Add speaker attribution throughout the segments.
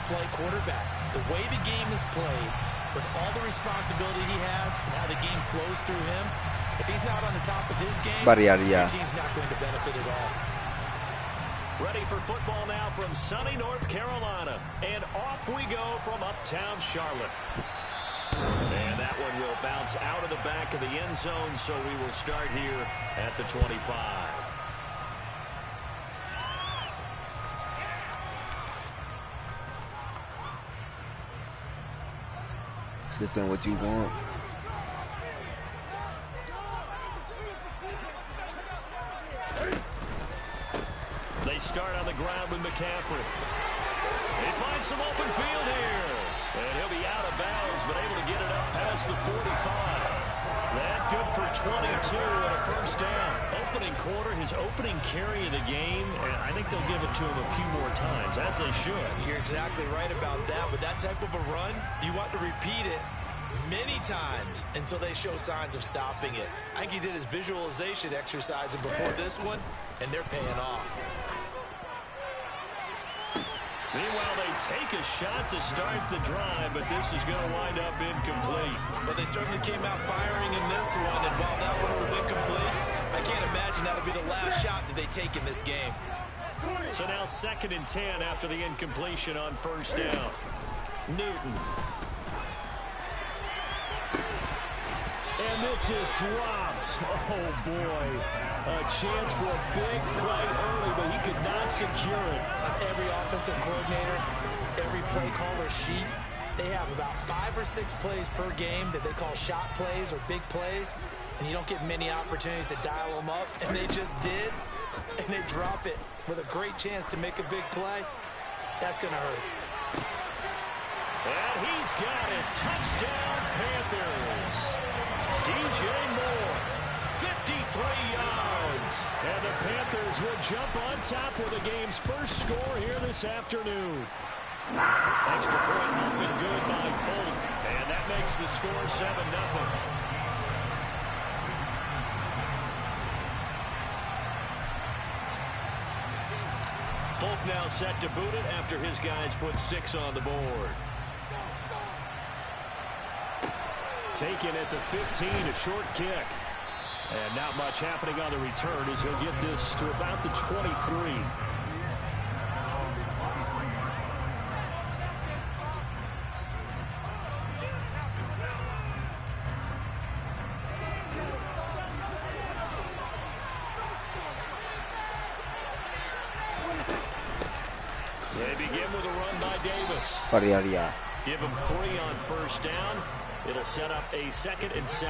Speaker 1: play quarterback. The way the game is played, with all the responsibility he has and how the game flows through him, if he's not on the top of his game, your team's not going to benefit at all.
Speaker 2: Ready for football now from sunny North Carolina. And off we go from uptown Charlotte. And that one will bounce out of the back of the end zone, so we will start here at the 25.
Speaker 3: This ain't what you want.
Speaker 2: They start on the ground with McCaffrey. They find some open field here. And he'll be out of bounds, but able to get it up past the 45. That good for 22 and a first down. Opening quarter, his opening carry of the game, and I think they'll give it to him a few more times, as they should.
Speaker 1: You're exactly right about that. With that type of a run, you want to repeat it many times until they show signs of stopping it. I think he did his visualization exercise before this one, and they're paying off.
Speaker 2: Meanwhile, they take a shot to start the drive, but this is going to wind up incomplete.
Speaker 1: Well, they certainly came out firing in this one, and while that one was incomplete, I can't imagine that'll be the last shot that they take in this game.
Speaker 2: So now 2nd and 10 after the incompletion on first down. Newton. And this is dropped. Oh, boy. A chance for a big play early, but he could not secure it.
Speaker 1: On every offensive coordinator, every play caller sheet, they have about 5 or 6 plays per game that they call shot plays or big plays, and you don't get many opportunities to dial them up, and they just did, and they drop it with a great chance to make a big play. That's going to hurt.
Speaker 2: And he's got it. Touchdown, Panthers. DJ Moore, 53 yards. And the Panthers will jump on top with the game's first score here this afternoon. Extra point up and good by Folk. And that makes the score 7-0. Folk now set to boot it after his guys put 6 on the board. Taken at the 15, a short kick. And not much happening on the return as he'll get this to about the 23. They begin with a run by Davis. Give him 3 on first down. It'll set up a 2nd and 7.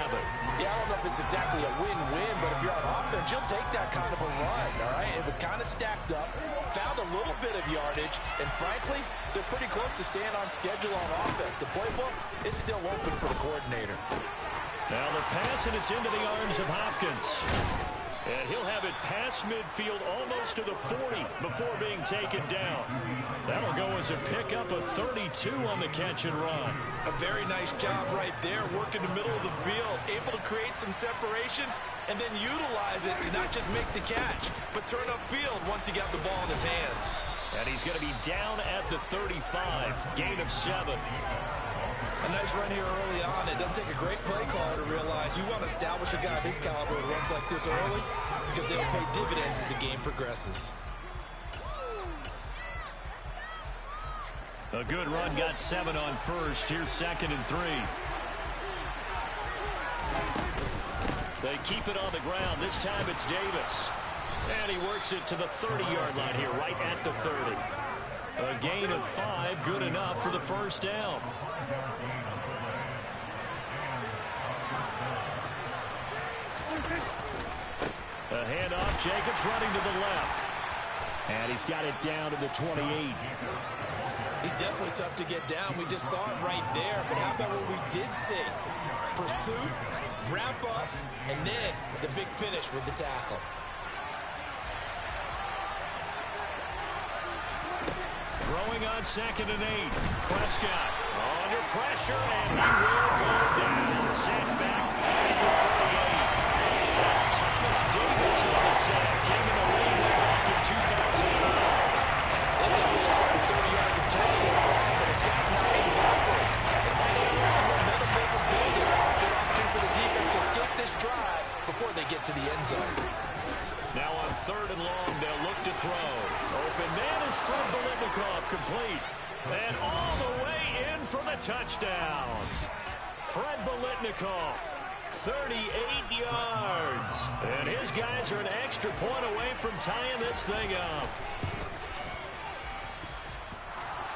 Speaker 1: Yeah, I don't know if it's exactly a win-win, but if you're on offense, you'll take that kind of a run, all right? It was kind of stacked up, found a little bit of yardage, and frankly, they're pretty close to staying on schedule on offense. The playbook is still open for the coordinator.
Speaker 2: Now the pass, and it's into the arms of Hopkins. And he'll have it past midfield almost to the 40 before being taken down. That'll go as a pickup of 32 on the catch and run.
Speaker 1: A very nice job right there, working the middle of the field, able to create some separation and then utilize it to not just make the catch, but turn upfield once he got the ball in his hands.
Speaker 2: And he's going to be down at the 35, gain of 7.
Speaker 1: A nice run here early on. It doesn't take a great play caller to realize you want to establish a guy of his caliber with runs like this early because they'll pay dividends as the game progresses.
Speaker 2: A good run, got 7 on first. Here's 2nd and 3. They keep it on the ground. This time it's Davis. And he works it to the 30-yard line here, right at the 30. A gain of 5, good enough for the first down. A handoff, Jacobs running to the left. And he's got it down to the 28.
Speaker 1: He's definitely tough to get down. We just saw it right there. But how about what we did see? Pursuit, wrap up, and then the big finish with the tackle.
Speaker 2: Throwing on 2nd and 8. Prescott under pressure, and he will go down. Sent back at the 38. That's Thomas Davis on the sack. Came in the lead back in 2005.
Speaker 1: They've got 30 yards of tape so far.
Speaker 2: complete. And all the way in for the touchdown. Fred Biletnikoff, 38 yards. And his guys are an extra point away from tying this thing up.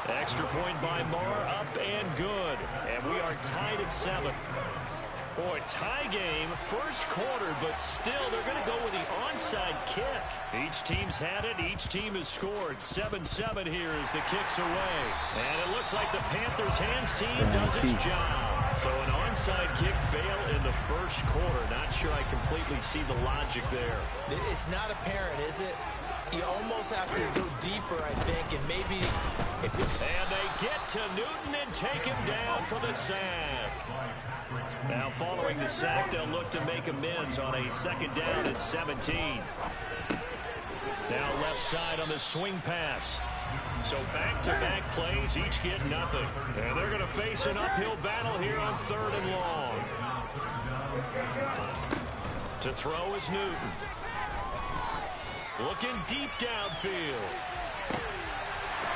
Speaker 2: Extra point by Marr, up and good. And we are tied at 7. Boy, tie game, first quarter, but still they're going to go with the onside kick. Each team's had it. Each team has scored. 7-7 here as the kick's away. And it looks like the Panthers' hands team does its job. So an onside kick fail in the first quarter. Not sure I completely see the logic there.
Speaker 1: It's not apparent, is it? You almost have to go deeper, I think, and maybe...
Speaker 2: And they get to Newton and take him down for the sack. Now following the sack, they'll look to make amends on a second down at 17. Now left side on the swing pass. So back-to-back plays, each get nothing. And they're going to face an uphill battle here on 3rd and long. To throw is Newton. Looking deep downfield.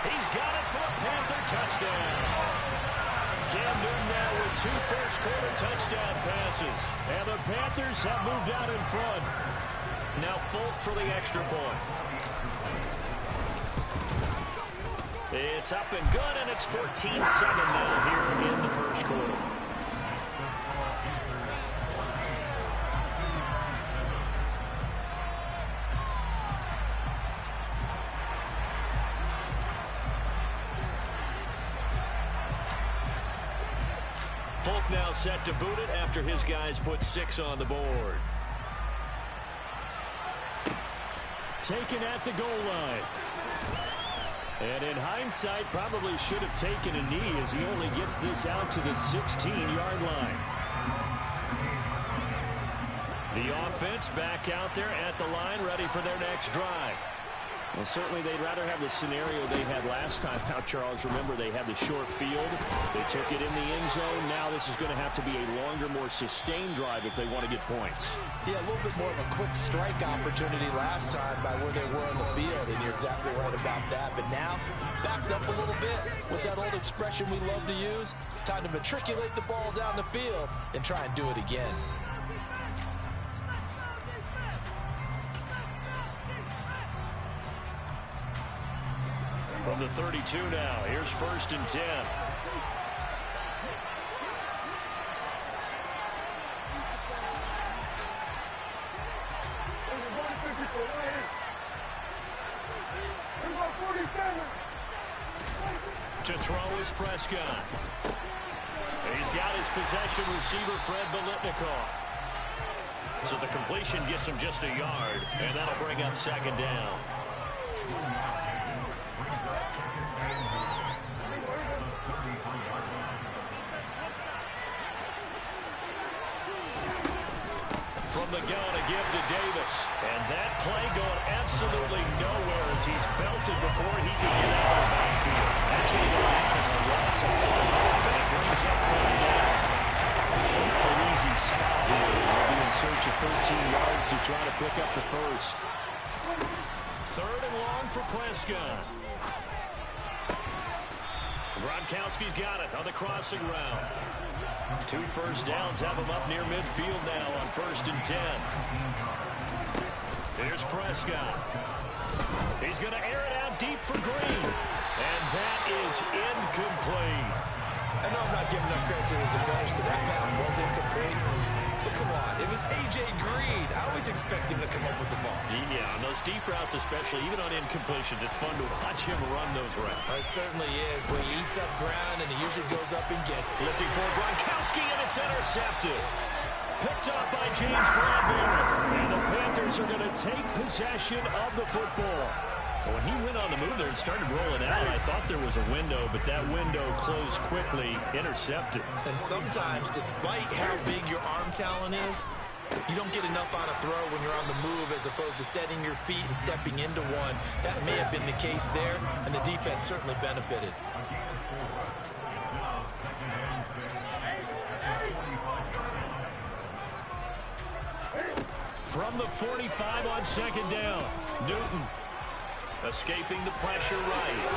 Speaker 2: He's got it for a Panther touchdown. Cam Newton now with 2 first-quarter touchdown passes. And the Panthers have moved out in front. Now Folk for the extra point. It's up and good, and it's 14-7 now here in the first quarter. Folk now set to boot it after his guys put 6 on the board. Taken at the goal line. And in hindsight, probably should have taken a knee as he only gets this out to the 16-yard line. The offense back out there at the line, ready for their next drive. Well, certainly they'd rather have the scenario they had last time out, Charles. Remember, they had the short field. They took it in the end zone. Now this is going to have to be a longer, more sustained drive if they want to get points.
Speaker 1: Yeah, a little bit more of a quick strike opportunity last time by where they were on the field, and you're exactly right about that. But now, backed up a little bit. What's that old expression we love to use? Time to matriculate the ball down the field and try and do it again.
Speaker 2: From the 32 now, here's 1st and 10. To throw is Prescott. He's got his possession receiver, Fred Biletnikoff. So the completion gets him just a yard, and that'll bring up 2nd down. From the gun, a give to Davis. And that play going absolutely nowhere as he's belted before he can get out of the backfield. That's going to go down as a loss of 5. And it brings up 3rd down. An easy spot here. They'll be in search of 13 yards to try to pick up the first. 3rd and long for Prescott. Gronkowski's got it on the crossing route. 2 first downs have him up near midfield now on 1st and 10. Here's Prescott. He's going to air it out deep for Green. And that is incomplete.
Speaker 1: I know I'm not giving enough credit to the defenders because that pass was incomplete. But come on, it was A.J. Green. I always expect him to come up with the ball.
Speaker 2: Yeah, on those deep routes especially, even on incompletions, it's fun to watch him run those routes.
Speaker 1: It certainly is, but he eats up ground and he usually goes up and gets it.
Speaker 2: Lifting for Gronkowski, and it's intercepted. Picked up by James Bradbury. And the Panthers are going to take possession of the football. When he went on the move there and started rolling out, I thought there was a window, but that window closed quickly, intercepted.
Speaker 1: And sometimes, despite how big your arm talent is, you don't get enough on a throw when you're on the move as opposed to setting your feet and stepping into one. That may have been the case there, and the defense certainly benefited.
Speaker 2: From the 45 on 2nd down, Newton escaping the pressure right.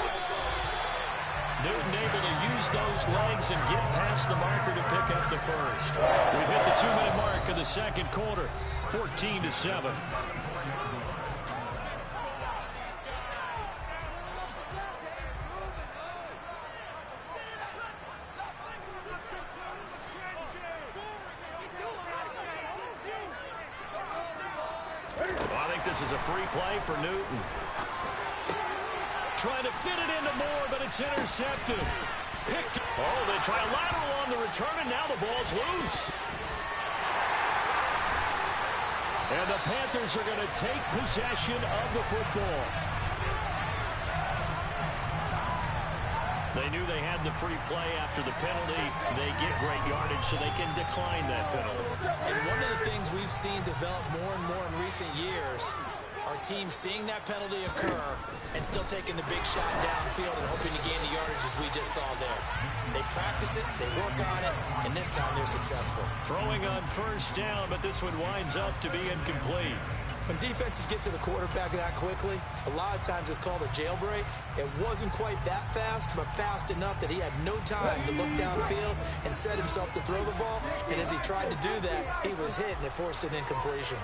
Speaker 2: use those legs and get past the marker to pick up the first. We've hit the 2-minute mark of the second quarter, 14-7. I think this is a free play for Newton. Trying to fit it into Moore, but it's intercepted. Picked. Oh, they try a lateral on the return, and now the ball's loose. And the Panthers are going to take possession of the football. They knew they had the free play after the penalty. They get great yardage, so they can decline that penalty.
Speaker 1: And one of the things we've seen develop more and more in recent years, our team seeing that penalty occur and still taking the big shot downfield and hoping to gain the yardage as we just saw there. They practice it, they work on it, and this time they're successful.
Speaker 2: Throwing on first down, but this one winds up to be incomplete.
Speaker 1: When defenses get to the quarterback that quickly, a lot of times it's called a jailbreak. It wasn't quite that fast, but fast enough that he had no time to look downfield and set himself to throw the ball. And as he tried to do that, he was hit, and it forced an incompletion.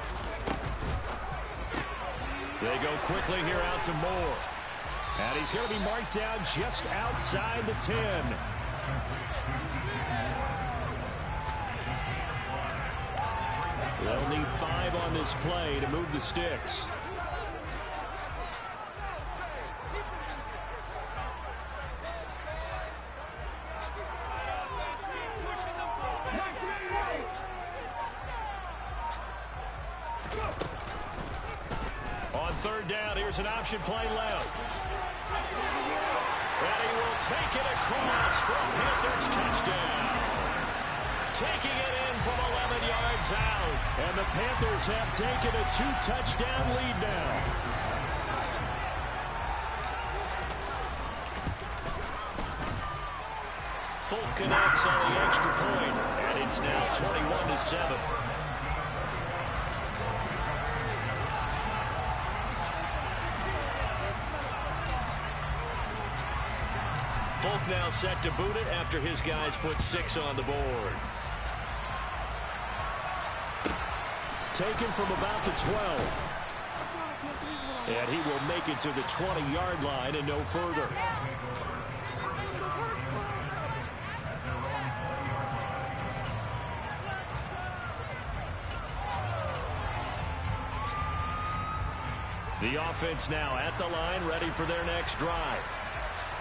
Speaker 2: They go quickly here out to Moore. And he's going to be marked down just outside the 10. They'll need 5 on this play to move the sticks. On third down, here's an option play left. And he will take it across for a Panthers touchdown. Taking it in from 11 yards out. And the Panthers have taken a 2-touchdown lead now. Folk connects on the extra point, and it's now 21-7. Folk now set to boot it after his guys put 6 on the board. Taken from about the 12. And he will make it to the 20-yard line and no further. The offense now at the line, ready for their next drive.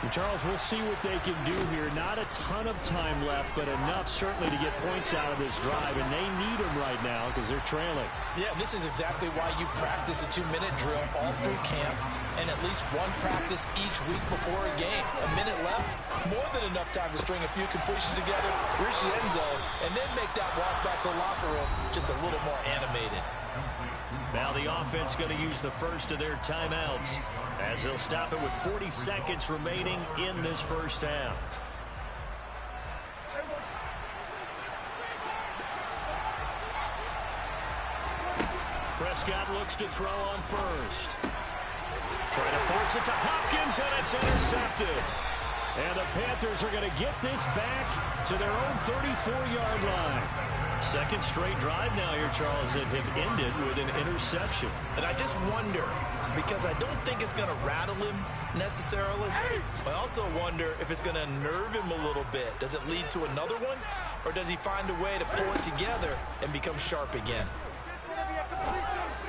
Speaker 2: And Charles, we'll see what they can do here. Not a ton of time left, but enough certainly to get points out of this drive, and they need them right now because they're trailing.
Speaker 1: Yeah, this is exactly why you practice a 2-minute drill all through camp and at least one practice each week before a game. A minute left, more than enough time to string a few completions together, reach the end zone, and then make that walk back to the locker room just a little more animated.
Speaker 2: Now the offense going to use the first of their timeouts as they'll stop it with 40 seconds remaining in this first half. Prescott looks to throw on first. Trying to force it to Hopkins, and it's intercepted. And the Panthers are going to get this back to their own 34-yard line. Second straight drive now here, Charles, that have ended with an interception.
Speaker 1: And I just wonder, because I don't think it's going to rattle him necessarily, but I also wonder if it's going to nerve him a little bit. Does it lead to another one, or does he find a way to pull it together and become sharp again?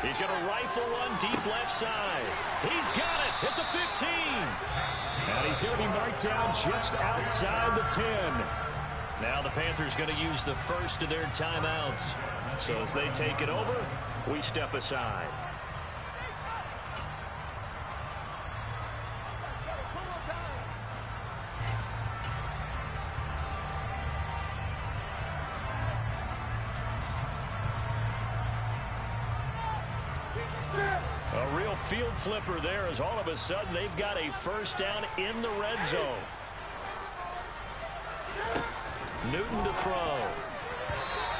Speaker 2: He's going to rifle one deep left side. He's got it at the 15. And he's going to be marked down just outside the 10. Now the Panthers going to use the first of their timeouts. So as they take it over, we step aside. A real field flipper there as all of a sudden they've got a first down in the red zone. Newton to throw.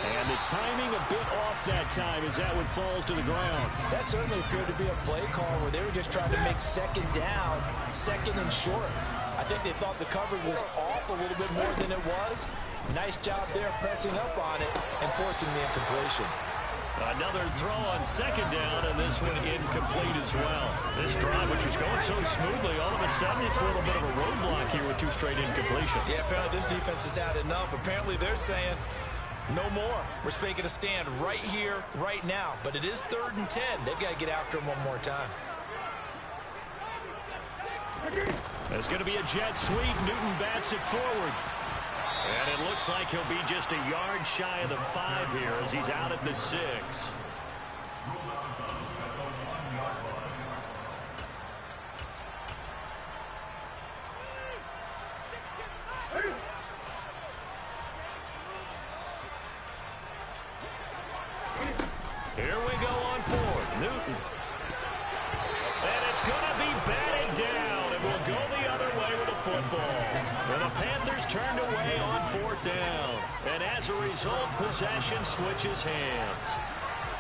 Speaker 2: And the timing a bit off that time as that one falls to the ground.
Speaker 1: That certainly appeared to be a play call where they were just trying to make second down, second and short. I I think they thought the coverage was off a little bit more than it was. Nice job there pressing up on it and forcing the incompletion.
Speaker 2: Another throw on second down, and this one incomplete as well. This drive, which was going so smoothly, all of a sudden it's a little bit of a roadblock here with 2 straight incompletions.
Speaker 1: Yeah, apparently this defense has had enough. Apparently they're saying, no more. We're making a stand right here, right now. But it is 3rd and 10. They've got to get after him one more time.
Speaker 2: There's going to be a jet sweep. Newton bats it forward. And it looks like he'll be just a yard shy of the 5 here as he's out at the 6. Here we go on 4th. Newton. And it's going to be batted down, and we'll go the other way with the football. And the Panthers turned away on 4th down. And as a result, possession switches hands.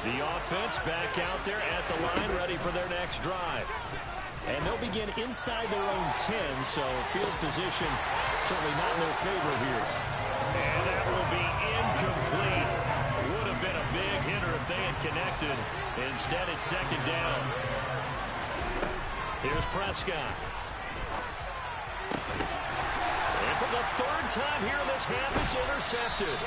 Speaker 2: The offense back out there at the line, ready for their next drive. And they'll begin inside their own 10, so field position certainly not in their favor here. And that will be incomplete. Would have been a big hitter if they had connected. Instead, it's 2nd down. Here's Prescott. And for the 3rd time here in this half, it's intercepted.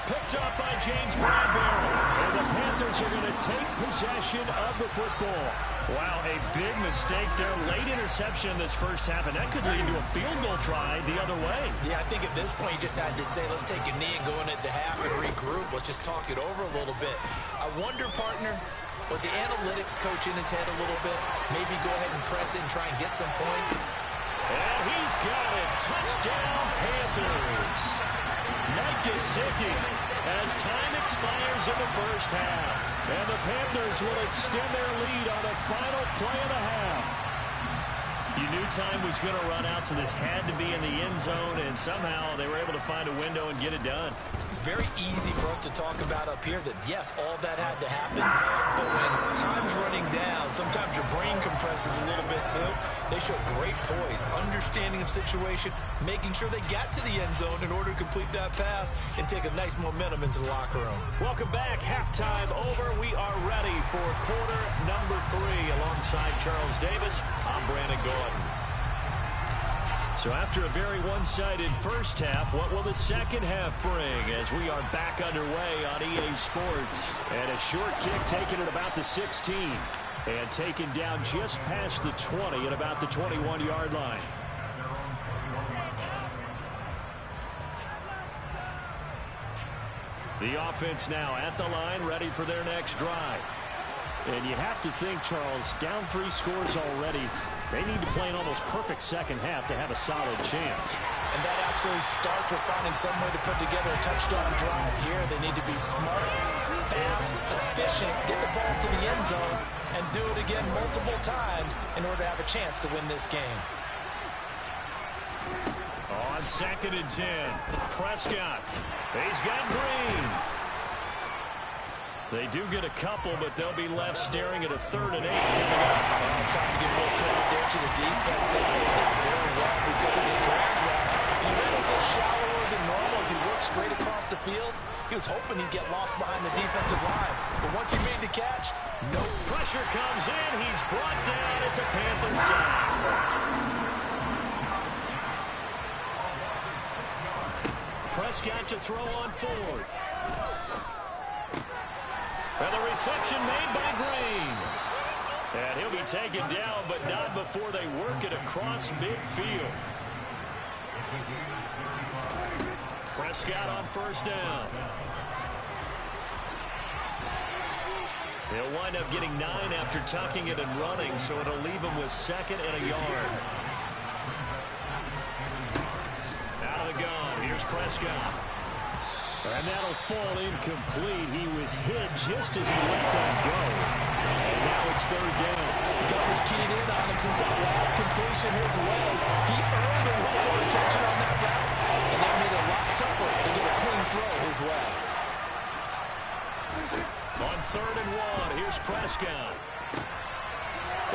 Speaker 2: Picked up by James Bradbury. And the Panthers are going to take possession of the football. Wow, a big mistake there. Late interception in this first half, and that could lead to a field goal try the other way.
Speaker 1: Yeah, I think at this point you just had to say, let's take a knee and go in at the half and regroup. Let's just talk it over a little bit. I wonder, partner, was the analytics coach in his head a little bit? Maybe go ahead and press it and try and get some points.
Speaker 2: And he's got it. Touchdown, Panthers. Mike Gesicki as time expires in the first half. And the Panthers will extend their lead on the final play of the half. You knew time was going to run out, so this had to be in the end zone, and somehow they were able to find a window and get it done.
Speaker 1: Very easy for us to talk about up here that, yes, all that had to happen, but when time's running down, sometimes your brain compresses a little bit too. They showed great poise, understanding of situation, making sure they got to the end zone in order to complete that pass and take a nice momentum into the locker room.
Speaker 2: Welcome back. Halftime over. We are ready for quarter number 3. Alongside Charles Davis, I'm Brandon Gordon. So after a very one-sided first half, what will the second half bring as we are back underway on EA Sports? And a short kick taken at about the 16 and taken down just past the 20 at about the 21-yard line. The offense now at the line, ready for their next drive. And you have to think, Charles, down 3 scores already. They need to play an almost perfect second half to have a solid chance.
Speaker 1: And that absolutely starts with finding some way to put together a touchdown drive here. They need to be smart, fast, efficient, get the ball to the end zone, and do it again multiple times in order to have a chance to win this game.
Speaker 2: On 2nd and 10, Prescott. He's got Green. They do get a couple, but they'll be left staring at a 3rd and 8 coming up.
Speaker 1: It's time to give a little credit there to the defense. They played that very well because of the drag route. He ran a little shallower than normal as he worked straight across the field. He was hoping he'd get lost behind the defensive line. But once he made the catch, no
Speaker 2: pressure comes in. He's brought down. It's a Panther sack. Prescott to throw on 4th. And the reception made by Green. And he'll be taken down, but not before they work it across midfield. Prescott on 1st down. He'll wind up getting 9 after tucking it and running, so it'll leave him with 2nd and a yard. Out of the gun, here's Prescott. And that'll fall incomplete. He was hit just as he let that go. And now it's 3rd down.
Speaker 1: Coverage keyed in on him since that last completion his way. He earned a little more attention on that route, and that made it a lot tougher to get a clean throw his way.
Speaker 2: On 3rd and 1, here's Prescott.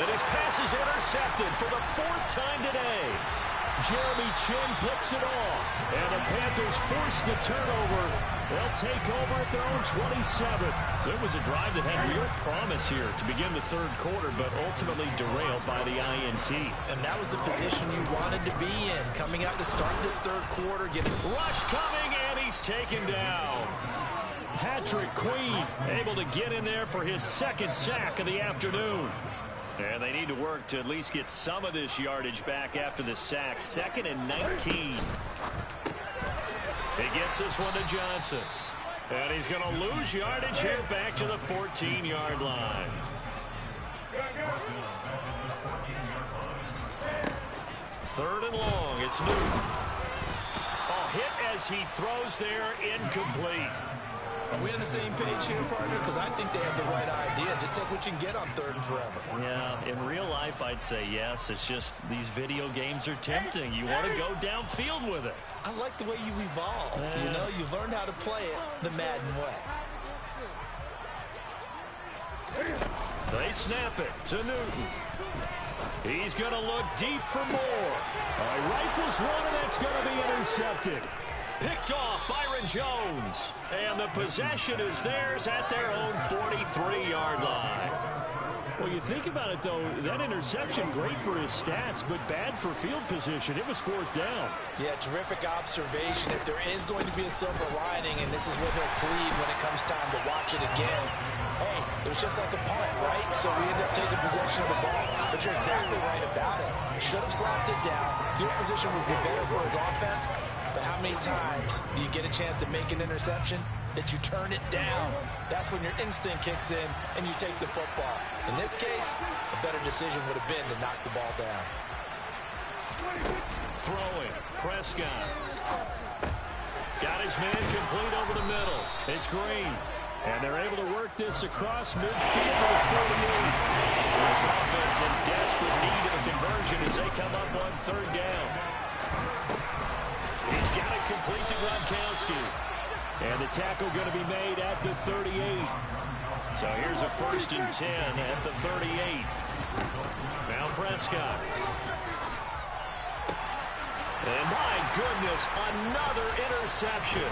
Speaker 2: And his pass is intercepted for the 4th time today. Jeremy Chin picks it off. And the Panthers force the turnover. They'll take over at their own 27. So it was a drive that had real promise here to begin the third quarter, but ultimately derailed by the INT.
Speaker 1: And that was the position you wanted to be in, coming out to start this third quarter.
Speaker 2: Rush coming, and he's taken down. Patrick Queen able to get in there for his second sack of the afternoon. And they need to work to at least get some of this yardage back after the sack. 2nd and 19. He gets this one to Johnson. And he's going to lose yardage here back to the 14-yard line. Third and long. It's Newton. Hit as he throws there, incomplete.
Speaker 1: Are we on the same page here, partner? Because I think they have the right idea. Just take what you can get on 3rd and forever.
Speaker 2: Yeah, in real life, I'd say yes. It's just these video games are tempting. You want to go downfield with it.
Speaker 1: I like the way you've evolved. You know, you've learned how to play it the Madden way.
Speaker 2: They snap it to Newton. He's going to look deep for more. He rifles one, and that's going to be intercepted. Picked off Byron Jones. And the possession is theirs at their own 43-yard line. Well, you think about it, though, that interception, great for his stats, but bad for field position. It was 4th down.
Speaker 1: Yeah, terrific observation. If there is going to be a silver lining, and this is what he'll plead when it comes time to watch it again, hey, it was just like a punt, right? So we end up taking possession of the ball. But you're exactly right about it. Should have slapped it down. Field position would be better for his offense. But how many times do you get a chance to make an interception that you turn it down? That's when your instinct kicks in and you take the football. In this case, a better decision would have been to knock the ball down.
Speaker 2: Throwing. Prescott. Got his man complete over the middle. It's Green. And they're able to work this across midfield to the 48. This offense in desperate need of a conversion as they come up on 3rd down. He's got it complete to Gronkowski. And the tackle going to be made at the 38. So here's a 1st and 10 at the 38. Now Prescott. And my goodness, another interception.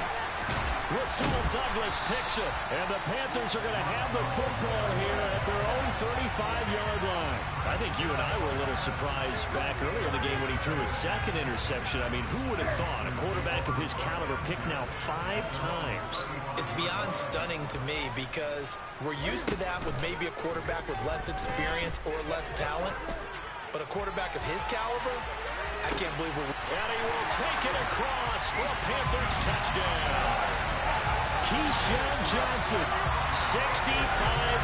Speaker 2: Rasul Douglas picks it. And the Panthers are going to have the football here at their own 35-yard line. I think you and I were a little surprised back earlier in the game when he threw his 2nd interception. I mean, who would have thought a quarterback of his caliber picked now 5 times?
Speaker 1: It's beyond stunning to me because we're used to that with maybe a quarterback with less experience or less talent. But a quarterback of his caliber, I can't believe we're...
Speaker 2: And he will take it across for a Panthers touchdown. Keyshawn Johnson, 65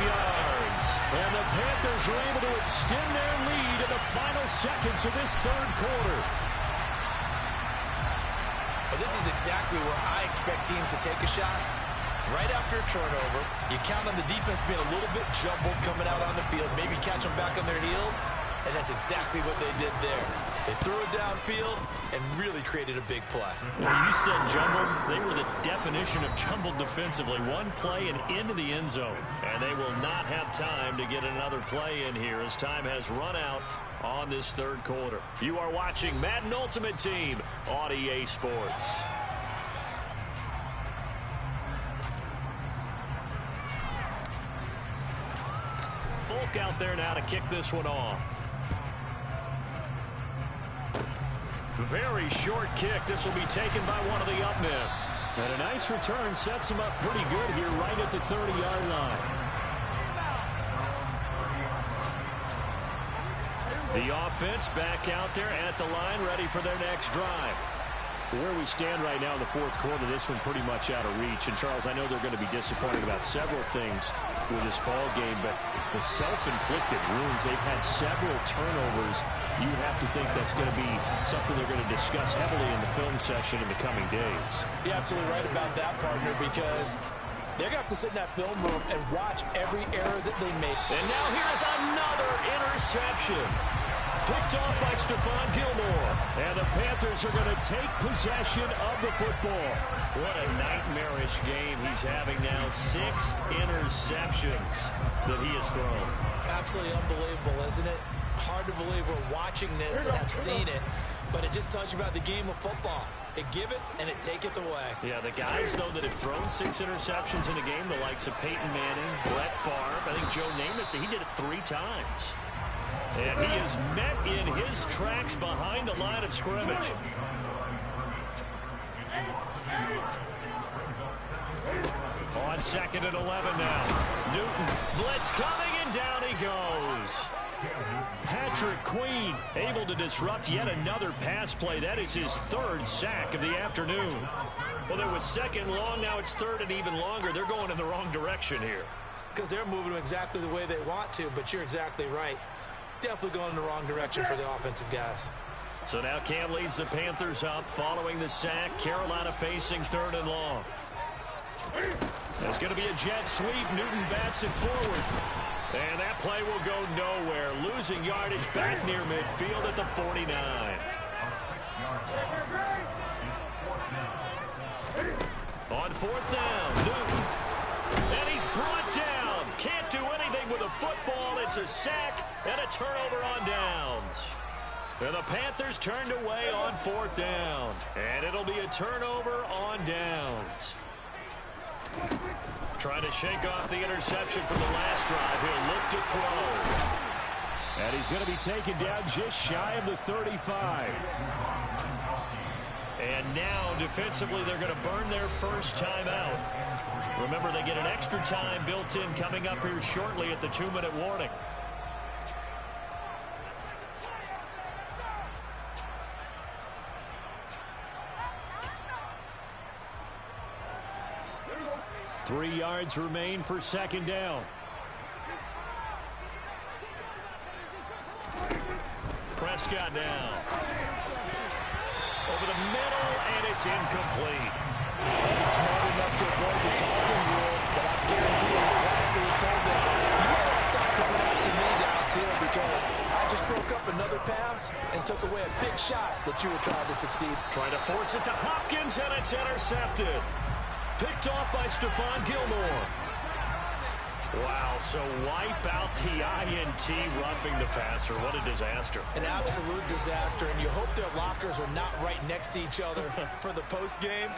Speaker 2: yards. And the Panthers are able to extend their lead in the final seconds of this 3rd quarter.
Speaker 1: Well, this is exactly where I expect teams to take a shot. Right after a turnover, you count on the defense being a little bit jumbled coming out on the field, maybe catch them back on their heels, and that's exactly what they did there. They threw it downfield and really created a big play.
Speaker 2: Well, you said jumbled. They were the definition of jumbled defensively. One play and into the end zone. And they will not have time to get another play in here as time has run out on this 3rd quarter. You are watching Madden Ultimate Team on EA Sports. Folk out there now to kick this one off. Very short kick. This will be taken by one of the up men. And a nice return sets him up pretty good here right at the 30-yard line. The offense back out there at the line, ready for their next drive. Where we stand right now in the 4th quarter, this one pretty much out of reach. And, Charles, I know they're going to be disappointed about several things with this ball game, but the self-inflicted wounds, they've had several turnovers. You have to think that's going to be something they're going to discuss heavily in the film session in the coming days.
Speaker 1: You're absolutely right about that, partner, because they're going to have to sit in that film room and watch every error that they make.
Speaker 2: And now here's another interception. Picked off by Stephon Gilmore. And the Panthers are going to take possession of the football. What a nightmarish game he's having now. 6 interceptions that he has thrown.
Speaker 1: Absolutely unbelievable, isn't it? Hard to believe we're watching this and have seen it. but it just tells you about the game of football. It giveth and it taketh away.
Speaker 2: Yeah, the guys, though, that have thrown 6 interceptions in a game, the likes of Peyton Manning, Brett Favre, I think Joe Namath, he did it 3 times. And he is met in his tracks behind the line of scrimmage. On 2nd and 11 now. Newton, blitz coming, and down he goes. Patrick Queen able to disrupt yet another pass play. That is his 3rd sack of the afternoon. Well, it was 2nd long. Now it's 3rd and even longer. They're going in the wrong direction here.
Speaker 1: Because they're moving them exactly the way they want to, but you're exactly right. Definitely going in the wrong direction for the offensive guys.
Speaker 2: So now Cam leads the Panthers up following the sack. Carolina facing 3rd and long. There's going to be a jet sweep. Newton bats it forward. And that play will go nowhere. Losing yardage back near midfield at the 49. On 4th down, Newton. And he's brought down. Can't do anything with a football. It's a sack and a turnover on downs. And the Panthers turned away on 4th down. And it'll be a turnover on downs. Trying to shake off the interception from the last drive. He'll look to throw. And he's going to be taken down just shy of the 35. And now, defensively, they're going to burn their first time out. Remember, they get an extra time built in coming up here shortly at the 2-minute warning. Three yards remain for 2nd down. Prescott now. Over the middle, and it's incomplete.
Speaker 1: He's smart enough to avoid the taunting rule, but I guarantee you, Gronk was told that you don't stop coming after me downfield because I just broke up another pass and took away a big shot that you were trying to succeed.
Speaker 2: Trying to force it to Hopkins, and it's intercepted. Picked off by Stephon Gilmore. Wow, so wipe out the INT roughing the passer. What a disaster.
Speaker 1: An absolute disaster, and you hope their lockers are not right next to each other for the post game.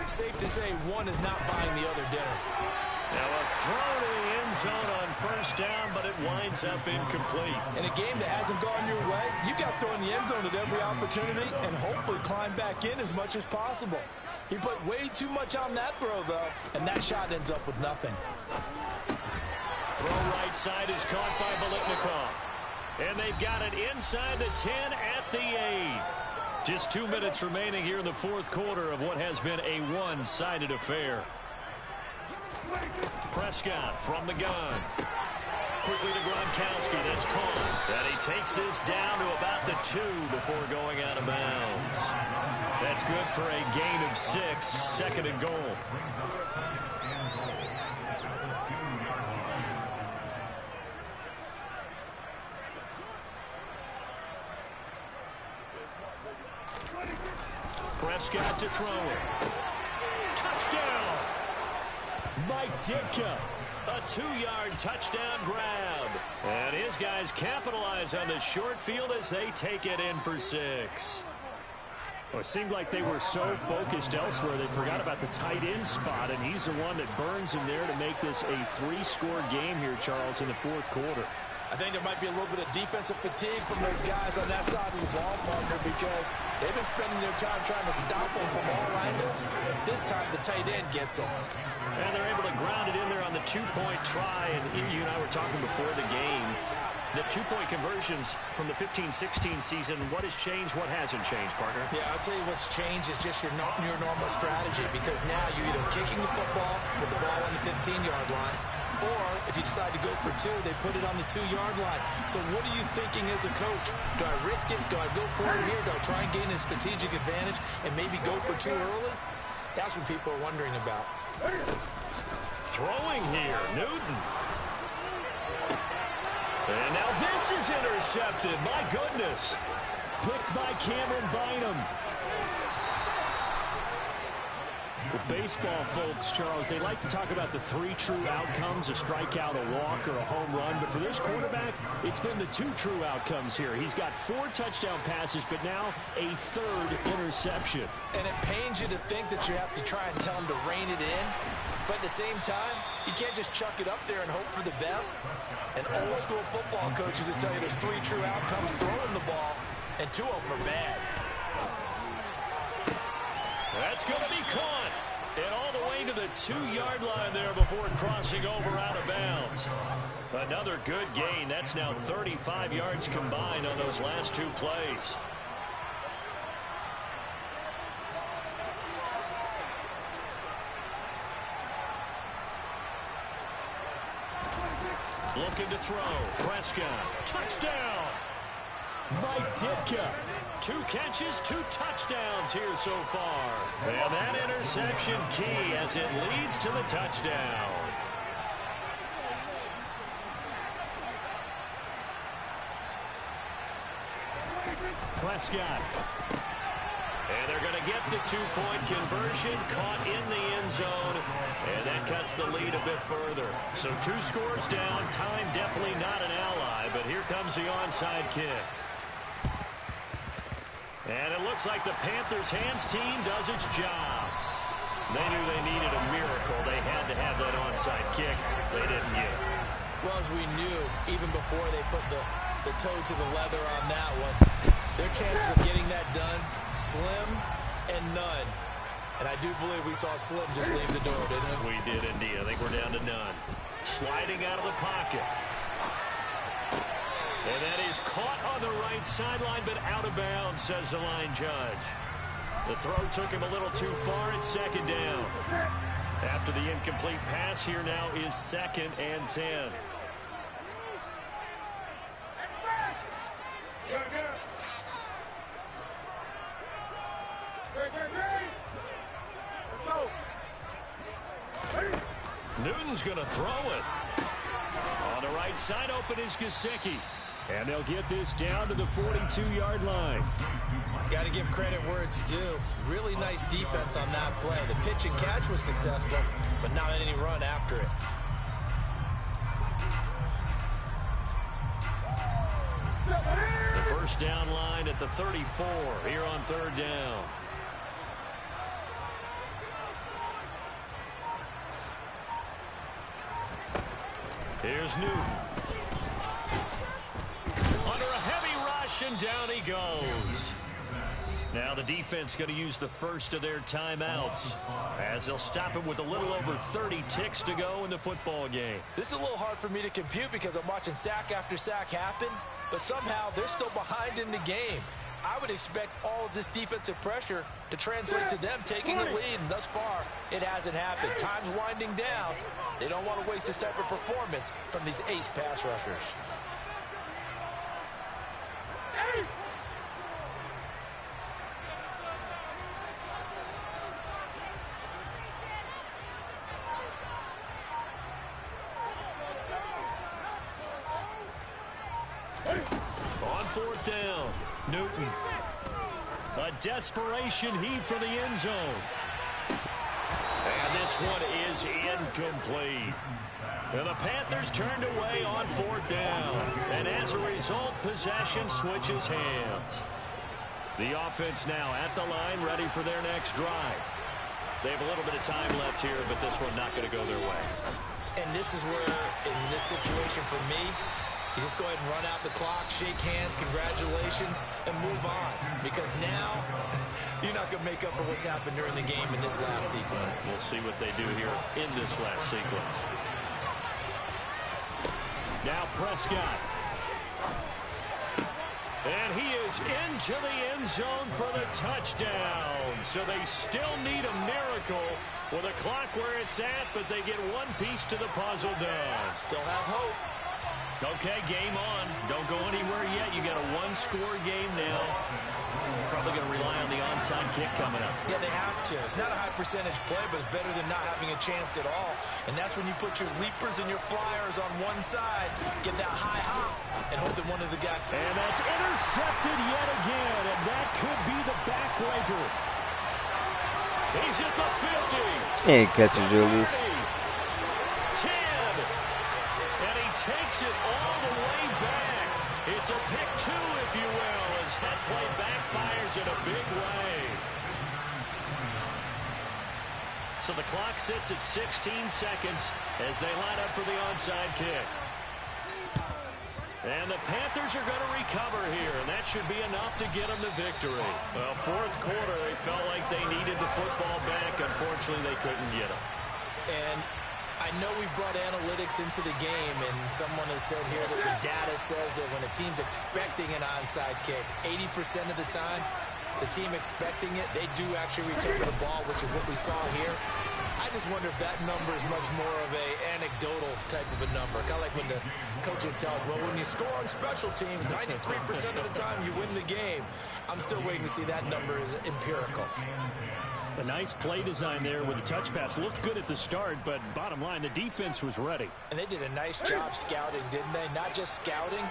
Speaker 1: Safe to say one is not buying the other dinner.
Speaker 2: Now a throw to the end zone on 1st down, but it winds up incomplete.
Speaker 1: In a game that hasn't gone your way, you've got to throw in the end zone at every opportunity and hopefully climb back in as much as possible. He put way too much on that throw, though, and that shot ends up with nothing.
Speaker 2: Throw right side is caught by Biletnikoff. And they've got it inside the 10 at the 8. Just 2 minutes remaining here in the 4th quarter of what has been a one-sided affair. Prescott from the gun. Quickly to Gronkowski. That's caught. And he takes this down to about the 2 before going out of bounds. That's good for a gain of 6. 2nd and goal. Prescott to throw it. Touchdown! Mike Ditka. A 2-yard touchdown grab. And his guys capitalize on the short field as they take it in for 6. Well, it seemed like they were so focused elsewhere they forgot about the tight end spot, and he's the one that burns in there to make this a 3-score game here, Charles, in the 4th quarter.
Speaker 1: I think there might be a little bit of defensive fatigue from those guys on that side of the ball, partner, because they've been spending their time trying to stop them from all angles. This time the tight end gets them.
Speaker 2: And they're able to ground it in there on the 2-point try, and you and I were talking before the game. The 2-point conversions from the 15-16 season, what has changed, what hasn't changed, partner?
Speaker 1: Yeah, I'll tell you what's changed is just your normal strategy, because now you're either kicking the football with the ball on the 15-yard line, or if you decide to go for 2, they put it on the 2-yard line. So what are you thinking as a coach? Do I risk it? Do I go for it here? Do I try and gain a strategic advantage and maybe go for 2 early? That's what people are wondering about.
Speaker 2: Throwing here, Newton. And now this is intercepted. My goodness. Picked by Cameron Bynum. Well, baseball folks, Charles, they like to talk about the 3 true outcomes, a strikeout, a walk, or a home run. But for this quarterback, it's been the 2 true outcomes here. He's got 4 touchdown passes, but now a 3rd interception.
Speaker 1: And it pains you to think that you have to try and tell him to rein it in. But at the same time, you can't just chuck it up there and hope for the best. And old school football coaches will tell you there's 3 true outcomes throwing the ball, and 2 of them are bad.
Speaker 2: That's going to be caught. And all the way to the 2-yard line there before crossing over out of bounds. Another good gain. That's now 35 yards combined on those last 2 plays. Looking to throw. Prescott. Touchdown. Mike Itttt. 2 catches, 2 touchdowns here so far. And that interception key as it leads to the touchdown. Prescott. And they're going to get the 2-point conversion, caught in the end zone, and that cuts the lead a bit further. So 2 scores down, time definitely not an ally, but here comes the onside kick. And it looks like the Panthers' hands team does its job. They knew they needed a miracle. They had to have that onside kick. They didn't get it.
Speaker 1: Well, as we knew, even before they put the toe to the leather on that one, their chances of getting that done, slim and none. And I do believe we saw Slim just leave the door, didn't we?
Speaker 2: We did indeed. I think we're down to none. Sliding out of the pocket. And that is caught on the right sideline, but out of bounds, says the line judge. The throw took him a little too far. It's 2nd down. After the incomplete pass, here now is 2nd and 10. Newton's going to throw it. On the right side, open is Gesicki. And they'll get this down to the 42-yard line.
Speaker 1: Got to give credit where it's due. Really nice defense on that play. The pitch and catch was successful, but not any run after it.
Speaker 2: The first down line at the 34 here on 3rd down. Here's Newton. Under a heavy rush, and down he goes. Now the defense going to use the first of their timeouts as they'll stop him with a little over 30 ticks to go in the football game.
Speaker 1: This is a little hard for me to compute because I'm watching sack after sack happen, but somehow they're still behind in the game. I would expect all of this defensive pressure to translate to them taking a lead, and thus far, it hasn't happened. Time's winding down. They don't want to waste this type of performance from these ace pass rushers.
Speaker 2: On 4th down, Newton. A desperation heave for the end zone. And this one is incomplete. And the Panthers turned away on 4th down. And as a result, possession switches hands. The offense now at the line, ready for their next drive. They have a little bit of time left here, but this one not going to go their way.
Speaker 1: And this is where, in this situation for me, you just go ahead and run out the clock, shake hands, congratulations, and move on. Because now, you're not going to make up for what's happened during the game in this last sequence.
Speaker 2: We'll see what they do here in this last sequence. Now Prescott. And he is into the end zone for the touchdown. So they still need a miracle with a clock where it's at, but they get one piece to the puzzle done.
Speaker 1: Still have hope.
Speaker 2: Okay, game on. Don't go anywhere yet. You got a one-score game now. Probably going to rely on the onside kick coming up.
Speaker 1: Yeah, they have to. It's not a high-percentage play, but it's better than not having a chance at all. And that's when you put your leapers and your flyers on one side, get that high hop, and hope that one of the guys...
Speaker 2: And that's intercepted yet again, and that could be the backbreaker. He's at the 50.
Speaker 3: Ain't catching Julius.
Speaker 2: 10. And he takes it all the way back. It's a pick 2, if you will, as that play backfires in a big way. So the clock sits at 16 seconds as they line up for the onside kick. And the Panthers are going to recover here, and that should be enough to get them the victory. Well, fourth quarter, they felt like they needed the football back. Unfortunately, they couldn't get it.
Speaker 1: And I know we brought analytics into the game, and someone has said here that the data says that when a team's expecting an onside kick, 80% of the time, the team expecting it, they do actually recover the ball, which is what we saw here. I just wonder if that number is much more of a anecdotal type of a number. Kind of like when the coaches tell us, well, when you score on special teams, 93% of the time you win the game. I'm still waiting to see that number is empirical.
Speaker 2: A nice play design there with the touch pass. Looked good at the start, but bottom line, the defense was ready.
Speaker 1: And they did a nice job scouting, didn't they? Not just scouting,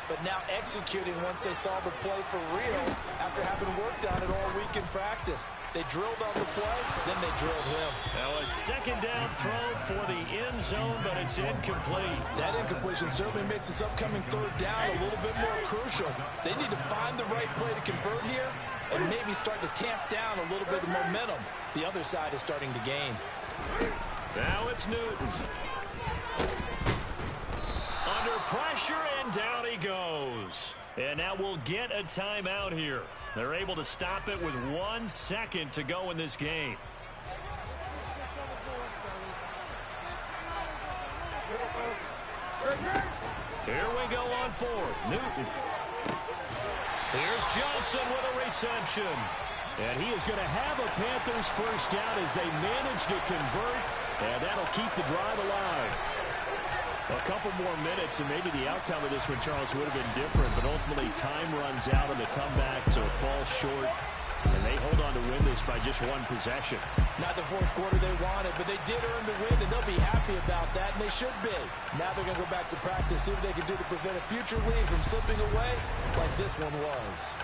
Speaker 1: but now executing once they saw the play for real after having worked on it all week in practice. They drilled on the play, then they drilled him.
Speaker 2: Now a second down throw for the end zone, but it's incomplete.
Speaker 1: That incompletion certainly makes this upcoming third down a little bit more crucial. They need to find the right play to convert here and maybe start to tamp down a little bit of momentum. The other side is starting to gain.
Speaker 2: Now it's Newton. Under pressure, and down he goes. And now we'll get a timeout here. They're able to stop it with 1 second to go in this game. Here we go on fourth. Newton. Here's Johnson with a reception. And he is going to have a Panthers first down as they manage to convert. And that'll keep the drive alive. A couple more minutes, and maybe the outcome of this one, Charles, would have been different. But ultimately, time runs out on the comeback, so it falls short. And they hold on to win this by just 1 possession.
Speaker 1: Not the fourth quarter they wanted, but they did earn the win, and they'll be happy about that, and they should be. Now they're going to go back to practice, see what they can do to prevent a future lead from slipping away like this one was.